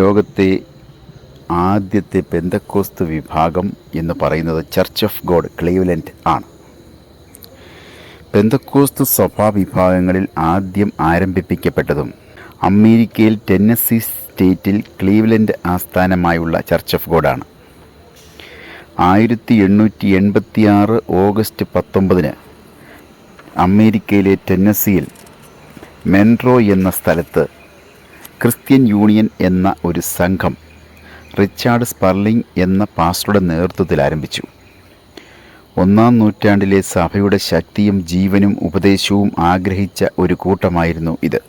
ലോകത്തെ ആദ്യത്തെ പെന്തക്കോസ്ത് വിഭാഗം എന്ന് പറയുന്നത് ചർച്ച് ഓഫ് ഗോഡ് ക്ലീവ്ലൻഡ് ആണ്. പെന്തക്കോസ്ത് സഭാ വിഭാഗങ്ങളിൽ ആദ്യം ആരംഭിക്കപ്പെട്ടതും അമേരിക്കയിൽ ടെന്നസി സ്റ്റേറ്റിൽ ക്ലീവ്ലൻഡ് ആസ്ഥാനമായുള്ള ചർച്ച് ഓഫ് ഗോഡാണ്. 1886 ഓഗസ്റ്റ് 19 അമേരിക്കയിലെ ടെന്നസിയിൽ മെൻറോ എന്ന സ്ഥലത്ത് ക്രിസ്ത്യൻ യൂണിയൻ എന്ന ഒരു സംഘം റിച്ചാർഡ് സ്പർലിംഗ് എന്ന പാസ്റ്ററുടെ നേതൃത്വത്തിൽ ആരംഭിച്ചു. 1-ാം നൂറ്റാണ്ടിലെ സഭയുടെ ശക്തിയും ജീവനും ഉപദേശവും ആഗ്രഹിച്ച ഒരു കൂട്ടമായിരുന്നു ഇത്.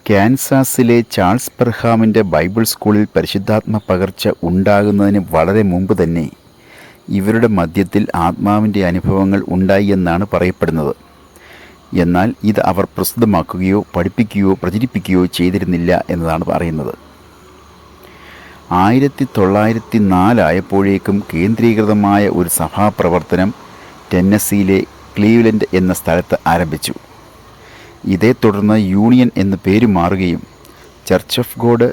കാൻസാസിലെ ചാൾസ് പെർഹാമിൻ്റെ ബൈബിൾ സ്കൂളിൽ പരിശുദ്ധാത്മ പകർച്ച ഉണ്ടാകുന്നതിന് വളരെ മുമ്പ് തന്നെ ഇവരുടെ മധ്യത്തിൽ ആത്മാവിൻ്റെ അനുഭവങ്ങൾ ഉണ്ടായി എന്നാണ് പറയപ്പെടുന്നത്. എന്നാൽ ഇത് അവർ പ്രസിദ്ധമാക്കുകയോ പഠിപ്പിക്കുകയോ പ്രചരിപ്പിക്കുകയോ ചെയ്തിരുന്നില്ല എന്നതാണ് പറയുന്നത്. 1904 ആയപ്പോഴേക്കും കേന്ദ്രീകൃതമായ ഒരു സഭാപ്രവർത്തനം ടെന്നസിയിലെ ക്ലീവ്ലൻഡ് എന്ന സ്ഥലത്ത് ആരംഭിച്ചു. ഇതേ തുടർന്ന് യൂണിയൻ എന്ന പേര് മാറുകയും ചർച്ച് ഓഫ് ഗോഡ്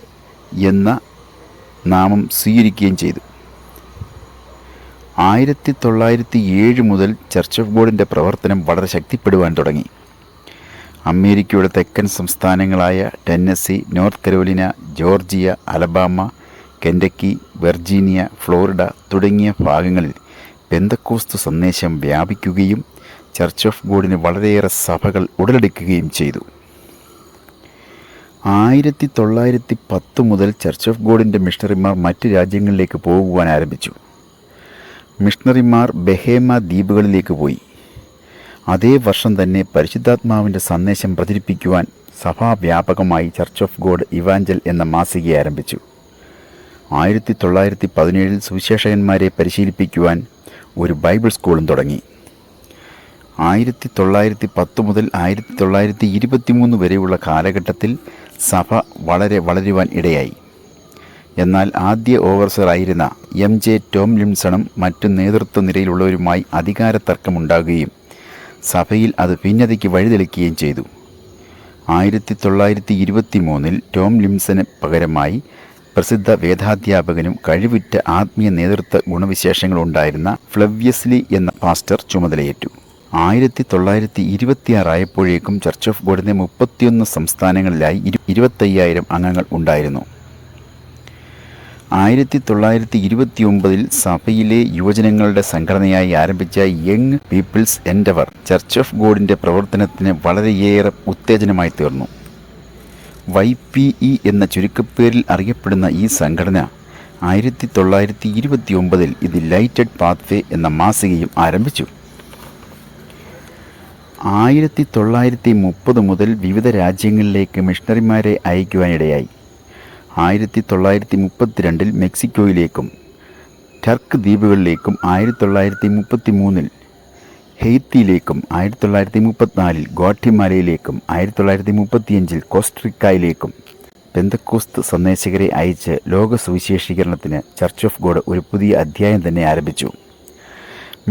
എന്ന നാമം സ്വീകരിക്കുകയും ചെയ്തു. 1907 മുതൽ ചർച്ച് ഓഫ് ഗോഡിൻ്റെ പ്രവർത്തനം വളരെ ശക്തിപ്പെടുവാൻ തുടങ്ങി. അമേരിക്കയുടെ തെക്കൻ സംസ്ഥാനങ്ങളായ Tennessee, North Carolina, Georgia, Alabama, Kentucky, Virginia, Florida തുടങ്ങിയ ഭാഗങ്ങളിൽ പെന്തക്കോസ്ത് സന്ദേശം വ്യാപിക്കുകയും ചർച്ച് ഓഫ് ഗോഡിന് വളരെയേറെ സഭകൾ ഉടലെടുക്കുകയും ചെയ്തു. 1910 മുതൽ ചർച്ച് ഓഫ് ഗോഡിൻ്റെ മിഷണറിമാർ മറ്റ് രാജ്യങ്ങളിലേക്ക് പോകുവാൻ ആരംഭിച്ചു. മിഷണറിമാർ ബഹേമ ദ്വീപുകളിലേക്ക് പോയി. അതേ വർഷം തന്നെ പരിശുദ്ധാത്മാവിൻ്റെ സന്ദേശം പ്രചരിപ്പിക്കുവാൻ സഭാവ്യാപകമായി ചർച്ച് ഓഫ് ഗോഡ് ഇവാഞ്ചൽ എന്ന മാസിക ആരംഭിച്ചു. 1917 സുവിശേഷകന്മാരെ പരിശീലിപ്പിക്കുവാൻ ഒരു ബൈബിൾ സ്കൂളും തുടങ്ങി. 1910 മുതൽ 1923 വരെയുള്ള കാലഘട്ടത്തിൽ സഭ വളരുവാൻ ഇടയായി. എന്നാൽ ആദ്യ ഓവർസറായിരുന്ന MJ ടോംലിൻസണും മറ്റു നേതൃത്വ നിരയിലുള്ളവരുമായി അധികാര തർക്കമുണ്ടാകുകയും സഭയിൽ അത് ഭിന്നതയ്ക്ക് വഴിതെളിക്കുകയും ചെയ്തു. 1923 ടോംലിൻസന് പകരമായി പ്രസിദ്ധ വേദാധ്യാപകനും കഴിവുറ്റ ആത്മീയ നേതൃത്വ ഗുണവിശേഷങ്ങളുണ്ടായിരുന്ന ഫ്ലവ്യസ്ലി എന്ന പാസ്റ്റർ ചുമതലയേറ്റു. 1926 ആയപ്പോഴേക്കും ചർച്ച് ഓഫ് ഗോഡിന് 31 സംസ്ഥാനങ്ങളിലായി 25,000 അംഗങ്ങൾ ഉണ്ടായിരുന്നു. 1929 സഭയിലെ യുവജനങ്ങളുടെ സംഘടനയായി ആരംഭിച്ച young people's endeavour church of ഗോഡിൻ്റെ പ്രവർത്തനത്തിന് വളരെയേറെ ഉത്തേജനമായി തീർന്നു. YPE എന്ന ചുരുക്കപ്പേരിൽ അറിയപ്പെടുന്ന ഈ സംഘടന 1929 ഇത് ലൈറ്റഡ് പാത്വേ എന്ന മാസികയും ആരംഭിച്ചു. 1930 മുതൽ വിവിധ രാജ്യങ്ങളിലേക്ക് മിഷണറിമാരെ അയക്കുവാനിടയായി. 1932 മെക്സിക്കോയിലേക്കും ടർക്ക് ദ്വീപുകളിലേക്കും 1933 ഹെയ്ത്തിയിലേക്കും 1934 ഗ്വാട്ടിമാലയിലേക്കും 1935 കോസ്റ്ററിക്കയിലേക്കും പെന്തക്കോസ്ത് സന്ദേശകരെ അയച്ച് ലോക സുവിശേഷീകരണത്തിന് ചർച്ച് ഓഫ് ഗോഡ് ഒരു പുതിയ അധ്യായം തന്നെ ആരംഭിച്ചു.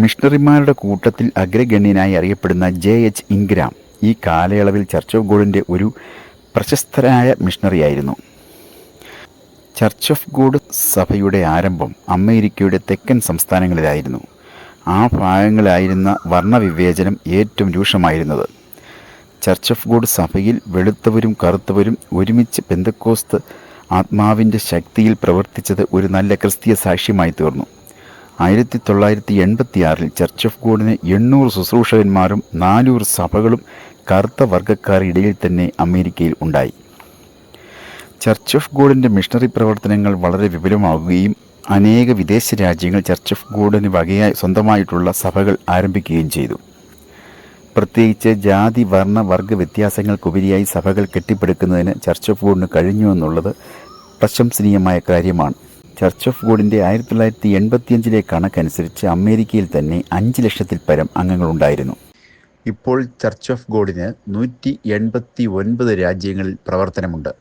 മിഷണറിമാരുടെ കൂട്ടത്തിൽ അഗ്രഗണ്യനായി അറിയപ്പെടുന്ന JH ഇൻഗ്രാം ഈ കാലയളവിൽ ചർച്ച് ഓഫ് ഗോഡിൻ്റെ ഒരു പ്രശസ്തരായ മിഷണറിയായിരുന്നു. ചർച്ച് ഓഫ് ഗോഡ് സഭയുടെ ആരംഭം അമേരിക്കയുടെ തെക്കൻ സംസ്ഥാനങ്ങളിലായിരുന്നു. ആ ഭാഗങ്ങളിലായിരുന്ന വർണ്ണവിവേചനം ഏറ്റവും രൂക്ഷമായിരുന്നത്. ചർച്ച് ഓഫ് ഗോഡ് സഭയിൽ വെളുത്തവരും കറുത്തവരും ഒരുമിച്ച് പെന്തക്കോസ്ത് ആത്മാവിൻ്റെ ശക്തിയിൽ പ്രവർത്തിച്ചത് ഒരു നല്ല ക്രിസ്തീയ സാക്ഷ്യമായി തീർന്നു. 1986 ചർച്ച് ഓഫ് ഗോഡിന് 800 ശുശ്രൂഷകന്മാരും 400 സഭകളും കറുത്ത വർഗ്ഗക്കാരുടെ ഇടയിൽ തന്നെ അമേരിക്കയിൽ ഉണ്ടായി. ചർച്ച് ഓഫ് ഗോഡിൻ്റെ മിഷണറി പ്രവർത്തനങ്ങൾ വളരെ വിപുലമാവുകയും അനേക വിദേശ രാജ്യങ്ങൾ ചർച്ച് ഓഫ് ഗോഡിന് വകയായി സ്വന്തമായിട്ടുള്ള സഭകൾ ആരംഭിക്കുകയും ചെയ്തു. പ്രത്യേകിച്ച് ജാതി, വർണ്ണ, വർഗ വ്യത്യാസങ്ങൾക്കുപരിയായി സഭകൾ കെട്ടിപ്പടുക്കുന്നതിന് ചർച്ച് ഓഫ് ഗോഡിന് കഴിഞ്ഞു എന്നുള്ളത് പ്രശംസനീയമായ കാര്യമാണ്. ചർച്ച് ഓഫ് ഗോഡിൻ്റെ 1985 കണക്കനുസരിച്ച് അമേരിക്കയിൽ തന്നെ 5 ലക്ഷത്തിൽ പരം അംഗങ്ങളുണ്ടായിരുന്നു. ഇപ്പോൾ ചർച്ച് ഓഫ് ഗോഡിന് 189 രാജ്യങ്ങളിൽ പ്രവർത്തനമുണ്ട്.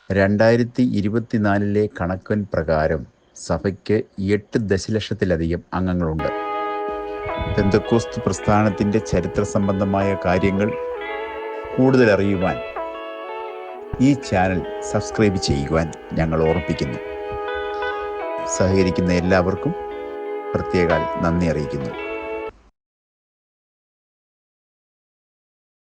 2024 കണക്കൻ പ്രകാരം സഭയ്ക്ക് 8 ദശലക്ഷത്തിലധികം അംഗങ്ങളുണ്ട്. പെന്തക്കോസ്ത് പ്രസ്ഥാനത്തിൻ്റെ ചരിത്ര സംബന്ധമായ കാര്യങ്ങൾ കൂടുതൽ അറിയുവാൻ ഈ ചാനൽ സബ്സ്ക്രൈബ് ചെയ്യുവാൻ ഞങ്ങൾ ഓർമ്മിപ്പിക്കുന്നു. സഹകരിക്കുന്ന എല്ലാവർക്കും പ്രത്യേകം നന്ദി അറിയിക്കുന്നു.